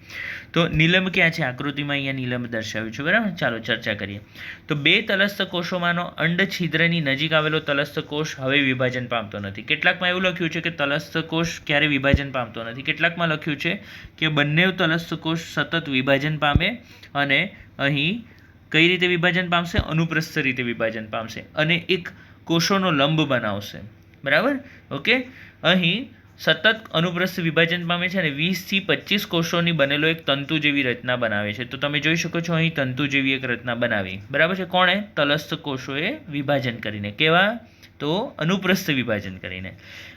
Speaker 1: તો નિલંબ ક્યાં છે? આકૃતિમાં અહીંયા નિલંબ દર્શાવ્યું છે. બરાબર. ચાલો ચર્ચા કરીએ. તો બે તલસ્થ કોષોમાંનો અંડછિદ્રની નજીક આવેલો તલસ્થ કોષ હવે વિભાજન પામતો નથી. કેટલાકમાં એવું લખ્યું છે કે તલસ્થ કોષ ક્યારે વિભાજન પામતો નથી. કેટલાકમાં લખ્યું છે કે બંને તલસ્થ કોષ સતત વિભાજન પામે અને અહીં કઈ રીતે વિભાજન પામશે? અનુપ્રસ્થ રીતે વિભાજન પામશે અને એક કોષોનો લંબ બનાવશે. બરાબર. ઓકે. અહીં સતત અનુપ્રસ્થ વિભાજન પામે છે અને 20 થી 25 કોષોની બનેલો એક તંતુ જેવી રચના બનાવે છે. તો તમે જોઈ શકો છો અહીં તંતુ જેવી એક રચના બનાવી. બરાબર છે. કોણે? તલસ્થ કોષોએ વિભાજન કરીને. કેવા? તો અનુપ્રસ્થ વિભાજન કરીને.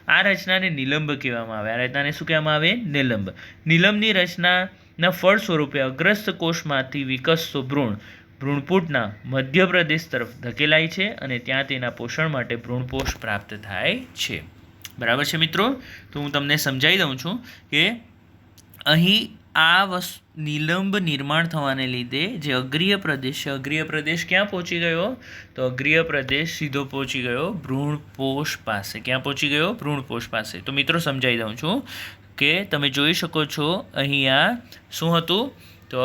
Speaker 1: આ રચનાને નિલંબ કહેવામાં આવે. આ રચનાને શું કહેવામાં આવે? નિલંબ. નિલંબની રચનાના ફળ સ્વરૂપે અગ્રસ્થ કોષમાંથી વિકસતો ભ્રૂણ ભ્રૂણપૂટના મધ્ય પ્રદેશ તરફ ધકેલાય છે અને ત્યાં તેના પોષણ માટે ભ્રૂણપોષ પ્રાપ્ત થાય છે. બરાબર છે મિત્રો. તો હું તમને સમજાવી દઉં છું કે અહીં આ નિલંબ નિર્માણ થવાને લીધે જે અગ્રીય પ્રદેશ છે, અગ્રીય પ્રદેશ ક્યાં પહોંચી ગયો? તો અગ્રીય પ્રદેશ સીધો પહોંચી ગયો ભ્રૂણપોષ પાસે. ક્યાં પહોંચી ગયો? ભ્રૂણપોષ પાસે. તો મિત્રો સમજાવી દઉં છું કે તમે જોઈ શકો છો અહીંયા શું હતું? તો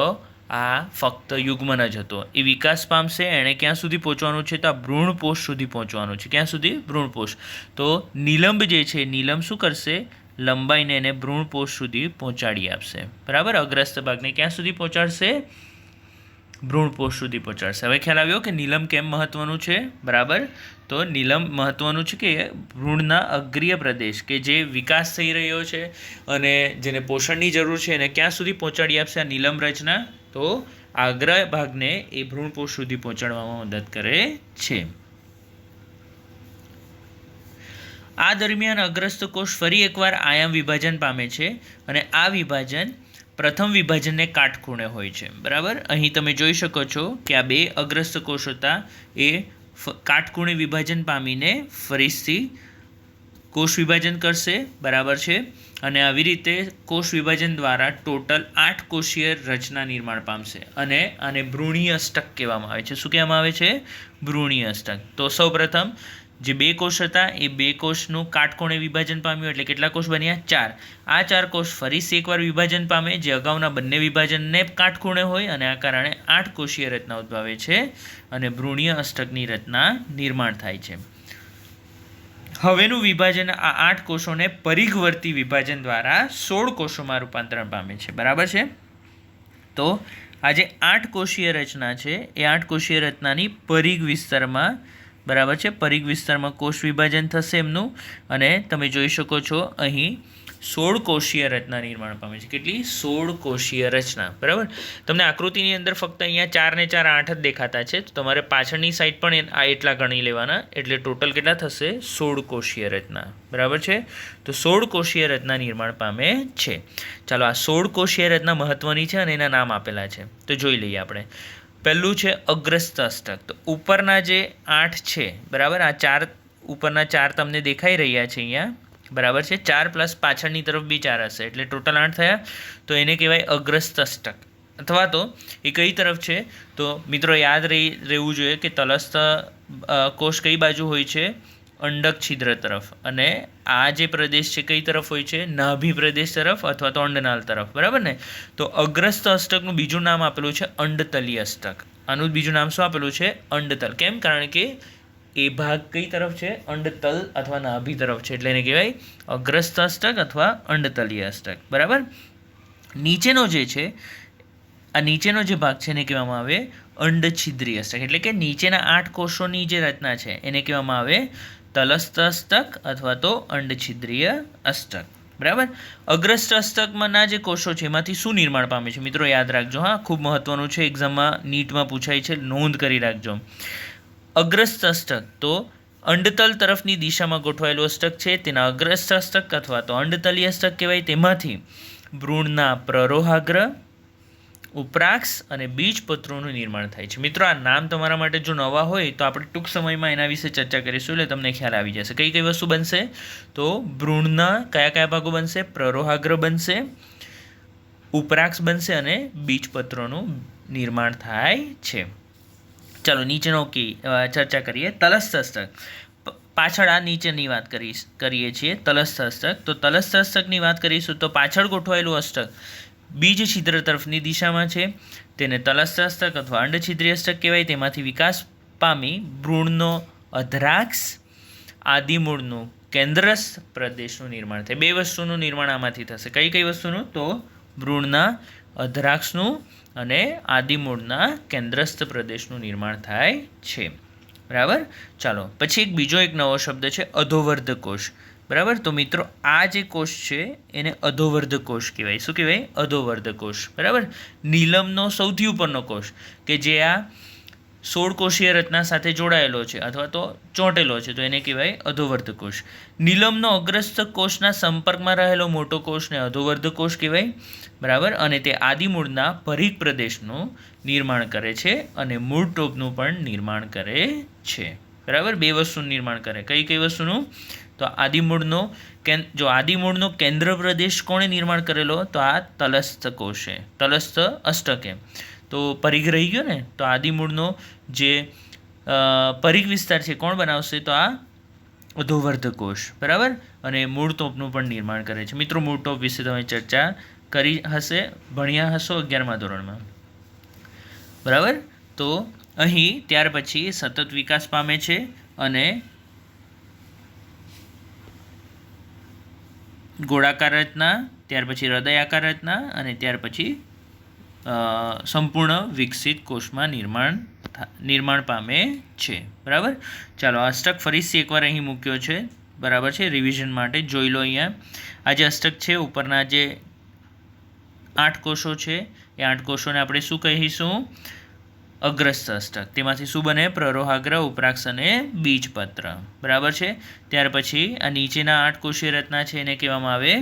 Speaker 1: આ ફક્ત યુગ્મન જ હતો. એ વિકાસ પામશે. એણે ક્યાં સુધી પહોંચવાનું છે? તો આ ભ્રૂણપોષ સુધી પહોંચવાનું છે. ક્યાં સુધી? ભ્રૂણપોષ. તો નિલંબ જે છે નિલંબ શું કરશે? લંબાઈને એને ભ્રૂણપોષ સુધી પહોંચાડી આપશે. બરાબર. અગ્રસ્ત ભાગને ક્યાં સુધી પહોંચાડશે? ભ્રૂણપોષ સુધી પહોંચાડશે. હવે ખ્યાલ આવ્યો કે નિલંબ કેમ મહત્વનું છે? બરાબર. તો નિલંબ મહત્વનું છે કે ભ્રૂણના અગ્રીય પ્રદેશ કે જે વિકાસ થઈ રહ્યો છે અને જેને પોષણની જરૂર છે એને ક્યાં સુધી પહોંચાડી આપશે આ નિલંબ રચના? તો અગ્ર ભાગને એ ભ્રૂણપોષ સુધી પહોંચાડવામાં મદદ કરે છે. આ દરમિયાન અગ્રસ્ત કોષ ફરી એકવાર આયામ વિભાજન પામે છે અને આ વિભાજન પ્રથમ વિભાજનને કાટખૂણે હોય છે. બરાબર. અહીં તમે જોઈ શકો છો કે આ બે અગ્રસ્ત કોષ હતા એ કાટખૂણે વિભાજન પામીને ફરીથી કોષ વિભાજન કરશે. બરાબર છે. અને આવી રીતે કોષ વિભાજન દ્વારા ટોટલ 8 કોષીય રચના નિર્માણ પામશે અને આને ભ્રૂણીય અષ્ટક કહેવામાં આવે છે. શું કહેવામાં આવે છે? ભ્રૂણીય અષ્ટક. તો સૌપ્રથમ જે 2 કોષ હતા એ 2 કોષનું કાટકોણે વિભાજન પામ્યું, એટલે કેટલા કોષ બન્યા? 4. આ 4 કોષ ફરીથી એકવાર વિભાજન પામે, જે અગાઉના બંને વિભાજનને કાટખૂણે હોય, અને આ કારણે 8 કોષીય રચના ઉદ્ભવે છે અને ભ્રૂણીય અષ્ટકની રચના નિર્માણ થાય છે. હવેનું વિભાજન આ 8 કોષોને પરિઘવર્તી વિભાજન દ્વારા 16 કોષોમાં રૂપાંતરણ પામે છે. બરાબર છે? તો આ જે 8 કોષીય રચના છે એ 8 કોષીય રચનાની પરિઘ વિસ્તારમાં, બરાબર છે, પરિઘ વિસ્તારમાં કોષ વિભાજન થશે એમનું, અને તમે જોઈ શકો છો અહીં 16 કોષીય રચના નિર્માણ પામે છે. કેટલી? 16 કોષીય રચના. બરાબર. તમને આકૃતિની અંદર ફક્ત અહીંયા 4 ને 4 8 જ દેખાતા છે, તો તમારે પાછળની સાઈડ પણ આ એટલા ગણી લેવાના, એટલે ટોટલ કેટલા થશે? 16 કોષીય રચના. બરાબર છે? તો 16 કોષીય રચના નિર્માણ પામે છે. ચાલો, આ 16 કોષીય રચના મહત્વની છે અને એના નામ આપેલા છે, તો જોઈ લઈએ આપણે. પહેલું છે અગ્રસ્ત અષ્ટક. તો ઉપરના જે 8 છે, બરાબર, આ 4 ઉપરના 4 તમને દેખાઈ રહ્યા છે અહીંયા, બરાબર છે, 4 પ્લસ પાછળની તરફ બી 4 હશે, એટલે ટોટલ 8 થયા. તો એને કહેવાય અગ્રસ્ત અષ્ટક. અથવા તો એ કઈ તરફ છે? તો મિત્રો યાદ રહેવું જોઈએ કે તલસ્થ કોષ કઈ બાજુ હોય છે? અંડક છિદ્ર તરફ. અને આ જે પ્રદેશ છે કઈ તરફ હોય છે? નાભી પ્રદેશ તરફ અથવા તો અંડનાળ તરફ. બરાબર ને? તો અગ્રસ્ત અષ્ટકનું બીજું નામ આપેલું છે અંડતલી અષ્ટક. આનું બીજું નામ શું આપેલું છે? અંડતલ. કેમ? કારણ કે એ ભાગ કઈ તરફ છે? અંડતલ અથવા નાભી તરફ છે, એટલે એને કહેવાય અગ્રસ્ત અષ્ટક અથવા અંડતલીય અષ્ટક. બરાબર. નીચેનો જે છે, આ નીચેનો જે ભાગ છે એને કહેવામાં આવે અંડછિદ્રીય અષ્ટક. એટલે કે નીચેના 8 કોષોની જે રચના છે એને કહેવામાં આવે તલસ્થ અષ્ટક અથવા તો અંડછિદ્રીય અષ્ટક. બરાબર. અગ્રસ્ત અષ્ટકમાંના જે કોષો છે એમાંથી શું નિર્માણ પામે છે? મિત્રો યાદ રાખજો, હા, ખૂબ મહત્વનું છે, એક્ઝામમાં નીટમાં પૂછાય છે, નોંધ કરી રાખજો. અગ્રસ્ત અષ્ટક તો અંડતલ તરફની દિશામાં ગોઠવાયેલું અષ્ટક છે, તેના અગ્રસ્ત અષ્ટક અથવા તો અંડતલીય અષ્ટક કહેવાય. તેમાંથી ભ્રૂણના પ્રરોહાગ્ર, ઉપરાક્ષ અને બીજપત્રોનું નિર્માણ થાય છે. મિત્રો આ નામ તમારા માટે જો નવા હોય તો આપણે ટૂંક સમયમાં એના વિશે ચર્ચા કરીશું, એટલે તમને ખ્યાલ આવી જશે કઈ કઈ વસ્તુ બનશે. તો ભ્રૂણના કયા કયા ભાગો બનશે? પ્રરોહાગ્ર બનશે, ઉપરાક્ષ બનશે અને બીજપત્રોનું નિર્માણ થાય છે. ચાલો નીચેનો ચર્ચા કરીએ. તલસ્થ અષ્ટક. પાછળ આ નીચેની વાત કરીએ છીએ તલસ્થ અષ્ટક. તો તલસ્થ અષ્ટકની વાત કરીશું તો પાછળ ગોઠવાયેલું અષ્ટક બીજ છિદ્ર તરફની દિશામાં છે, તેને તલસ્થ અષ્ટક અથવા અંડછિદ્રીય અષ્ટક કહેવાય. તેમાંથી વિકાસ પામી ભ્રૂણનો અધરાક્ષ, આદિમૂળનું કેન્દ્રસ્થ પ્રદેશનું નિર્માણ થાય. 2 વસ્તુનું નિર્માણ આમાંથી થશે. કઈ કઈ વસ્તુનું? તો ભ્રૂણના અધરાક્ષનું અને આદિમૂળના કેન્દ્રસ્થ પ્રદેશનું નિર્માણ થાય છે. બરાબર. ચાલો પછી બીજો એક નવો શબ્દ છે અધોવર્ધ કોષ. બરાબર. તો મિત્રો આ જે કોષ છે એને અધોવર્ધ કોષ કહેવાય. શું કહેવાય? અધોવર્ધ કોષ. બરાબર. નીલમનો સૌથી ઉપરનો કોષ કે જે આ 16 કોષીય રચના સાથે જોડાયેલો છે અથવા તો ચોંટેલો છે, તો એને કહેવાય અધોવર્ધ કોષ. નીલમનો અગ્રસ્થ કોષના સંપર્કમાં રહેલો મોટો કોષને અધોવર્ધ કોષ કહેવાય. બરાબર. અને તે આદિમૂળના પરિઘ પ્રદેશનું નિર્માણ કરે છે અને મૂળ ટોપનું પણ નિર્માણ કરે છે. બરાબર. 2 વસ્તુનું નિર્માણ કરે. કઈ કઈ વસ્તુનું? તો આદિમૂળનો જો આદિમૂળનો કેન્દ્ર પ્રદેશ કોણે નિર્માણ કરેલો? તો આ તલસ્થ કોષે, તલસ્થ અષ્ટકે. તો પરિઘ રહી ગયો ને, તો આદિમૂળનો જે પરિઘ વિસ્તાર છે કોણ બનાવશે? તો આ અધોવર્ધ કોષ. બરાબર. અને મૂળ ટોપનું પણ નિર્માણ કરે છે. મિત્રો મૂળ ટોપ વિશે તમે ચર્ચા કરી હશે, ભણ્યા હશો 11મા ધોરણમાં. બરાબર. તો અહીં ત્યાર પછી સતત વિકાસ પામે છે અને ગોળાકાર રચના, ત્યાર પછી હૃદયાકાર રચના અને ત્યાર પછી સંપૂર્ણ વિકસિત કોષમાં નિર્માણ પામે છે. બરાબર. ચાલો અષ્ટક ફરીથી એકવાર અહીં મૂક્યો છે. બરાબર છે, રિવિઝન માટે જોઈ લો. અહીંયા આ જે અષ્ટક છે, ઉપરના જે 8 કોષો છે એ 8 કોષોને આપણે શું કહીશું? અગ્રસ્ત અષ્ટક. તેમાંથી શું બને? પ્રરોહાગ્ર, ઉપરાક્ષ અને બીજપત્ર. બરાબર છે. ત્યાર પછી આ નીચેના 8 કોષીય રચના છે એને કહેવામાં આવે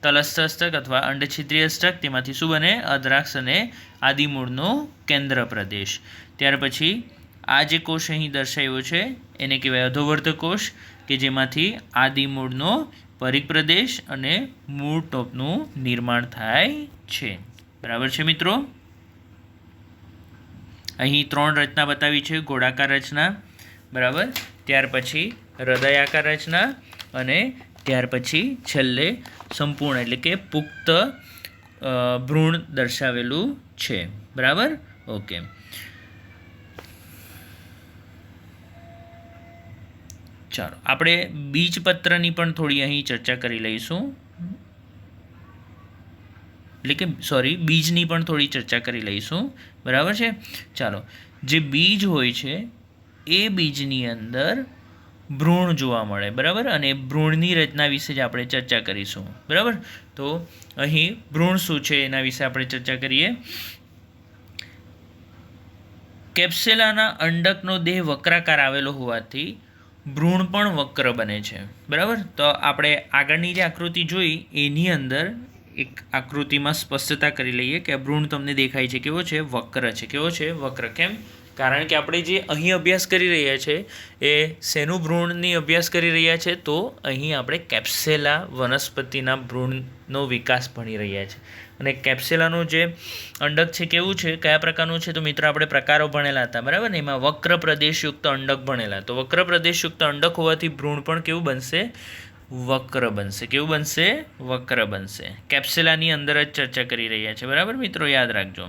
Speaker 1: તલસ્થ અષ્ટક અથવા અંડછિદ્રીય અષ્ટક. તેમાંથી શું બને? અધરાક્ષ અને આદિમૂળનો કેન્દ્ર પ્રદેશ. ત્યાર પછી આ જે કોષ અહીં દર્શાવ્યો છે એને કહેવાય અધોવર્ધ કોષ, કે જેમાંથી આદિમૂળનો પરિઘ પ્રદેશ અને મૂળ ટોપનું નિર્માણ થાય છે. બરાબર છે મિત્રો. અહીં 3 રચના બતાવી છે. ગોળાકાર રચના, બરાબર. ત્યાર પછી હૃદયાકાર રચના અને ત્યાર પછી છેલ્લે સંપૂર્ણ એટલે કે પુખ્ત ભ્રૂણ દર્શાવેલું છે. બરાબર? ઓકે. ચાલો આપણે બીજપત્રની પણ થોડી અહીં ચર્ચા કરી લઈશું, એટલે કે બીજની પણ થોડી ચર્ચા કરી લઈશું. બરાબર છે? ચાલો, જે બીજ હોય છે એ બીજની અંદર ભ્રૂણ જોવા મળે. બરાબર? અને ભ્રૂણની રચના વિશે જ આપણે ચર્ચા કરીશું. બરાબર? તો અહીં ભ્રૂણ શું છે એના વિશે આપણે ચર્ચા કરીએ. કેપ્સેલાના અંડકનો દેહ વક્રાકાર આવેલો હોવાથી ભ્રૂણ પણ વક્ર બને છે. બરાબર? તો આપણે આગળની જે આકૃતિ જોઈ એની અંદર એક આકૃતિમાં સ્પષ્ટતા કરી લઈએ કે આ ભ્રૂણ તમને દેખાય છે કેવો છે? વક્ર છે. કેવો છે? વક્ર. કેમ? કારણ કે આપણે જે અહીં અભ્યાસ કરી રહ્યા છે એ શેનું ભ્રૂણની અભ્યાસ કરી રહ્યા છે? તો અહીં આપણે કેપ્સેલા વનસ્પતિના ભ્રૂણનો વિકાસ ભણી રહ્યા છે. અને કેપ્સેલાનું જે અંડક છે કેવું છે? કયા પ્રકારનું છે? તો મિત્રો આપણે પ્રકારો ભણેલા હતા. બરાબર ને? એમાં વક્ર પ્રદેશયુક્ત અંડક ભણેલા. તો વક્ર પ્રદેશયુક્ત અંડક હોવાથી ભ્રૂણ પણ કેવું બનશે? વક્ર બનશે. કેવું બનશે? વક્ર બનશે. કેપ્સેલાની અંદર જ ચર્ચા કરી રહ્યા છે. બરાબર મિત્રો? યાદ રાખજો.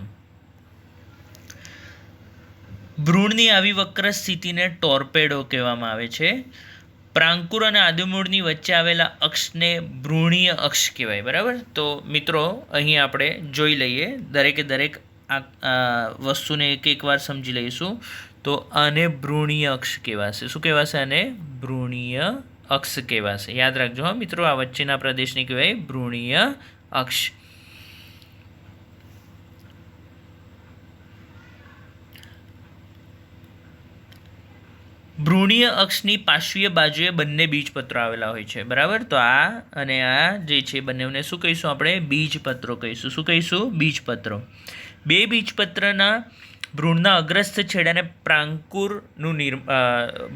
Speaker 1: ભ્રૂણની આવી વક્ર સ્થિતિને ટોર્પેડો કહેવામાં આવે છે. પ્રાંકુર અને આદિમૂળની વચ્ચે આવેલા અક્ષને ભ્રૂણીય અક્ષ કહેવાય. બરાબર? તો મિત્રો અહીં આપણે જોઈ લઈએ, દરેકે દરેક આ વસ્તુને એક વાર સમજી લઈશું. તો આને ભ્રૂણીય અક્ષ કહેવાશે. શું કહેવાશે? આને ભ્રૂણીય અક્ષ કહેવાશે. યાદ રાખજો હા મિત્રો, આ વચ્ચેના પ્રદેશને કહેવાય ભ્રૂણીય અક્ષ. ભ્રૂણીય અક્ષની પાર્શ્વીય બાજુએ બંને બીજપત્રો આવેલા હોય છે. બરાબર? તો આ અને આ જે છે બંનેને શું કહીશું આપણે? બીજપત્રો કહીશું. શું કહીશું? બીજપત્રો. બે બીજપત્રના ભ્રૂણના અગ્રસ્થ છેડાને પ્રાંકુરનું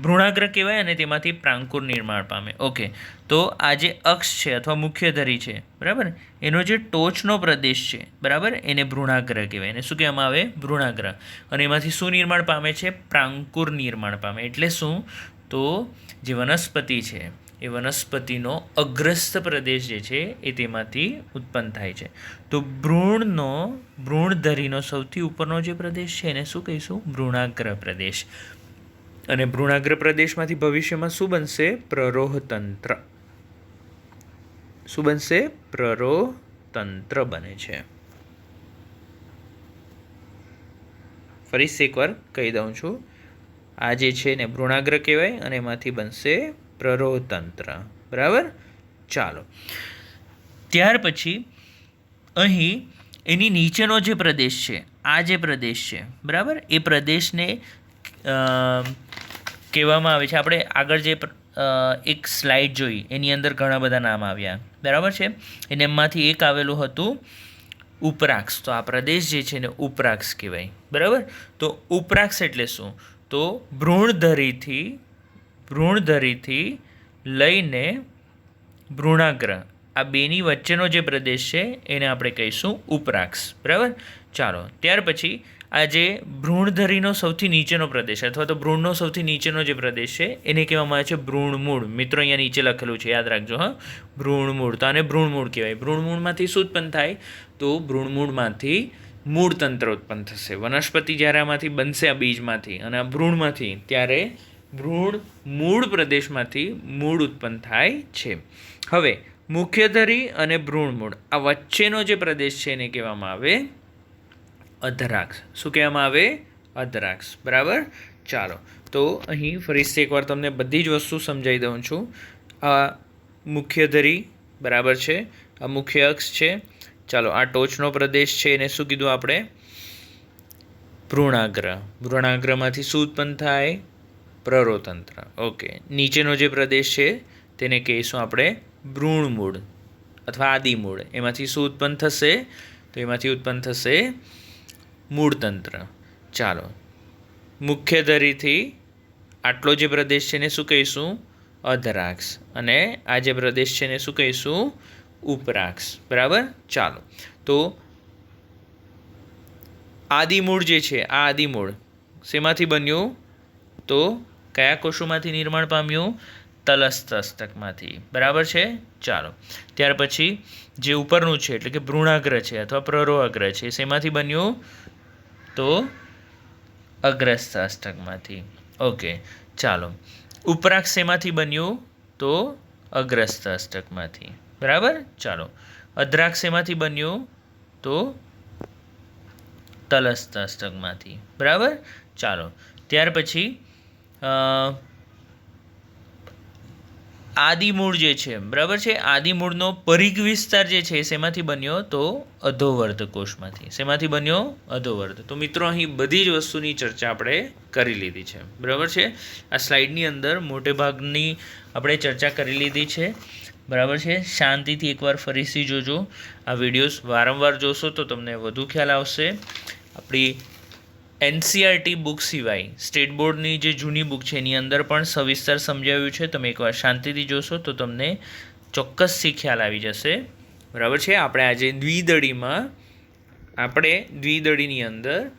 Speaker 1: ભ્રૂણાગ્ર કહેવાય અને તેમાંથી પ્રાંકુર નિર્માણ પામે. ઓકે. તો આ જે અક્ષ છે અથવા મુખ્ય ધરી છે, બરાબર, એનો જે ટોચનો પ્રદેશ છે, બરાબર, એને ભ્રૂણાગ્ર કહેવાય. એને શું કહેવામાં આવે? ભ્રૂણાગ્ર. અને એમાંથી શું નિર્માણ પામે છે? પ્રાંકુર નિર્માણ પામે. એટલે શું? તો જે વનસ્પતિ છે એ વનસ્પતિનો અગ્રસ્થ પ્રદેશ જે છે એ તેમાંથી ઉત્પન્ન થાય છે. તો ભ્રૂણધરીનો સૌથી ઉપરનો જે પ્રદેશ છે એને શું કહીશું? ભ્રૂણાગ્ર પ્રદેશ. અને ભ્રૂણાગ્ર પ્રદેશમાંથી ભવિષ્યમાં શું બનશે? પ્રરોહતંત્ર. શું બનશે? પ્રરોહતંત્ર બને છે. ફરીથી એકવાર કહી દઉં છું, આ જે છે ને ભ્રૂણાગ્ર કહેવાય અને એમાંથી બનશે પ્રરોહતંત્ર. બરાબર? ચાલો, ત્યાર પછી અહીં એની નીચેનો જે પ્રદેશ છે, આ જે પ્રદેશ છે, બરાબર, એ પ્રદેશને કહેવામાં આવે છે, આપણે આગળ જે એક સ્લાઇડ જોઈ એની અંદર ઘણા બધા નામ આવ્યા, બરાબર છે, એને એમાંથી એક આવેલું હતું ઉપરાક્ષ. તો આ પ્રદેશ જે છે ને ઉપરાક્ષ કહેવાય. બરાબર? તો ઉપરાક્ષ એટલે શું? તો ભ્રૂણધરીથી લઈને ભ્રૂણાગ્ર આ બેની વચ્ચેનો જે પ્રદેશ છે એને આપણે કહીશું ઉપરાક્ષ. બરાબર? ચાલો, ત્યાર પછી આ જે ભ્રૂણધરીનો સૌથી નીચેનો પ્રદેશ અથવા તો ભ્રૂણનો સૌથી નીચેનો જે પ્રદેશ છે એને કહેવામાં આવે છે ભ્રૂણમૂળ. મિત્રો અહીંયા નીચે લખેલું છે, યાદ રાખજો હા, ભ્રૂણમૂળ. તો આને ભ્રૂણમૂળ કહેવાય. ભ્રૂણમૂળમાંથી શું ઉત્પન્ન થાય? તો ભ્રૂણમૂળમાંથી મૂળતંત્ર ઉત્પન્ન થશે. વનસ્પતિ જ્યારે આમાંથી બનશે, આ બીજમાંથી અને આ ભ્રૂણમાંથી, ત્યારે મૂળ પ્રદેશમાંથી મૂળ ઉત્પન્ન થાય છે. હવે મુખ્યધરી અને ભ્રૂણમૂળ આ વચ્ચેનો જે પ્રદેશ છે એને કહેવામાં આવે અધરાક્ષ. શું કહેવામાં આવે? અધરાક્ષ. બરાબર? ચાલો, તો અહીં ફરીથી એકવાર તમને બધી જ વસ્તુ સમજાવી દઉં છું. આ મુખ્યધરી, બરાબર છે, આ મુખ્ય અક્ષ છે. ચાલો, આ ટોચનો પ્રદેશ છે એને શું કીધું આપણે? ભ્રૂણાગ્ર. ભ્રૂણાગ્રમાંથી શું ઉત્પન્ન થાય? પ્રરોહતંત્ર. ઓકે. નીચેનો જે પ્રદેશ છે તેને કહીશું આપણે ભ્રૂણમૂળ અથવા આદિમૂળ. એમાંથી શું ઉત્પન્ન થશે? તો એમાંથી ઉત્પન્ન થશે મૂળતંત્ર. ચાલો, મુખ્યધરીથી આટલો જે પ્રદેશ છે એને શું કહીશું? અધરાક્ષ. અને આ જે પ્રદેશ છે એને શું કહીશું? ઉપરાક્ષ. બરાબર? ચાલો, તો આદિમૂળ જે છે, આ આદિમૂળ શેમાંથી બન્યું? તો કયા કોષોમાંથી નિર્માણ પામ્યું? તલસ્થ અષ્ટકમાંથી. બરાબર છે. ચાલો, ત્યાર પછી જે ઉપરનું છે એટલે કે ભ્રૂણાગ્ર છે અથવા પ્રરોહાગ્ર છે, શેમાંથી બન્યું? તો અગ્રસ્થ અષ્ટકમાંથી. ઓકે, ચાલો. ઉપરાક્ષ શેમાંથી બન્યું? તો અગ્રસ્થ અષ્ટકમાંથી. બરાબર. ચાલો, અદ્રાક્ષ શેમાંથી બન્યું? તો તલસ્થ અષ્ટકમાંથી. બરાબર. ચાલો, ત્યાર પછી આદિમૂળ જે છે, બરાબર છે, આદિમૂળનો પરિઘ વિસ્તાર જે છે એ શેમાંથી બન્યો? તો અધોવર્ધ કોષમાંથી. શેમાંથી બન્યો? અધોવર્ધ. તો મિત્રો અહીં બધી જ વસ્તુની ચર્ચા આપણે કરી લીધી છે. બરાબર છે. આ સ્લાઇડની અંદર મોટે ભાગની આપણે ચર્ચા કરી લીધી છે. બરાબર છે. શાંતિથી એકવાર ફરીથી જોજો. આ વિડીયોઝ વારંવાર જોશો તો તમને વધુ ખ્યાલ આવશે. આપણી એનસીઆરટી બુક સિવાય સ્ટેટ બોર્ડની જે જૂની બુક છે એની અંદર પણ સવિસ્તર સમજાવ્યું છે. તમે એકવાર શાંતિથી જોશો તો તમને ચોક્કસથી ખ્યાલ આવી જશે. બરાબર છે. આપણે આજે દ્વિદળીની અંદર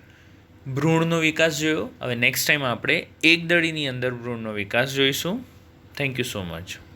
Speaker 1: ભ્રૂણનો વિકાસ જોયો. હવે નેક્સ્ટ ટાઈમ આપણે એકદળીની અંદર ભ્રૂણનો વિકાસ જોઈશું. Thank you so much.